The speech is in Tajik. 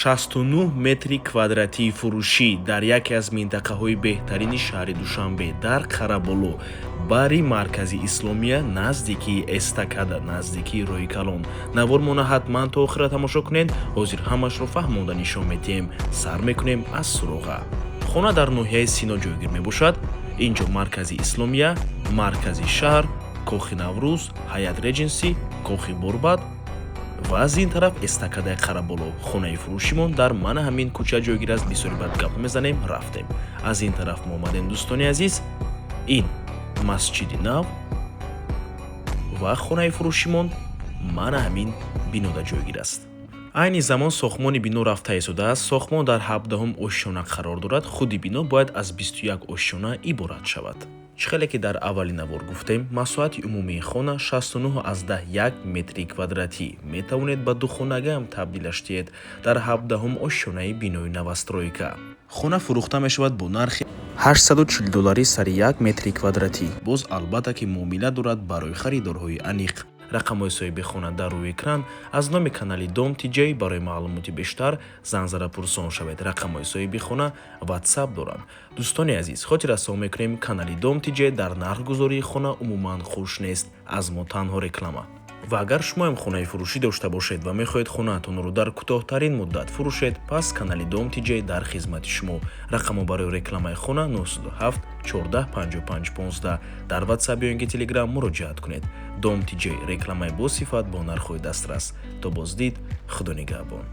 69 метри квадратии фурӯшӣ дар яке аз минтақаҳои беҳтарини шаҳри Душанбе дар Қараболу, баҳри маркази Исломия, наздикии эстакада, наздикии Роҳи Калон. Навормона ҳатман то охира тамошо кунед. ҳозир ҳамашро фаҳмонда нишон медиҳем. Сар мекунем аз суроға. хона дар ноҳияи Сино ҷойгир мебошад. инҷо маркази Исломия, маркази шаҳр, кохи Наврӯз, ҳаят Реҷенси, кохи Борбад ва аз ин тараф эстакадаи Қараболу. хонаи фурӯшимон дар мана ҳамин кӯча ҷойгир аст. бисёри бад гап мезанем, рафтем. аз ин тараф мо омадем. дӯстони азиз, ин масҷиди нав ва хонаи фурӯшимон мана ҳамин бинода ҷойгир аст. айни замон сохтмони бино рафта истодааст. сохтмон дар 17-ум ошшона қарор дорад. худи бино бояд аз 21 ошшона иборат шавад. чихеле ки дар аввалин навор гуфтем, масоҳати умумии хона 69,1 метри квадратӣ. метавонед ба духонагаам табдилаш диҳед дар 17-ум ошшонаи бинои новостройка. хона фурӯхта мешавад бо нархи $840 сари 1 метри квадратӣ. боз албатта ки муомила дорад барои харидорҳои аниқ. рақамҳои соҳиби хона дар рӯи экран. аз номи канали Дом Тиҷей барои маълумоти бештар занзара пурсон шавед. рақамҳои соҳиби хона WhatsApp доранд. дӯстони азиз, хотир расо мекунем, канали Дом Тиҷей дар нархгузории хона умуман хуш нест. аз мо танҳо реклама. ва агар шумоам хонаи фурӯшӣ дошта бошед ва мехоҳед хонаатонро дар кӯтоҳтарин муддат фурӯшед, пас канали Дом Тиҷей дар хизмати шумо. рақамо барои рекламаи хона 97 14 55 15. дар WhatsApp ё инки Telegram муроҷиат кунед. Дом Тиҷей, рекламаи босифат бо нархҳои дастрас. то боздид, худо нигаҳбон.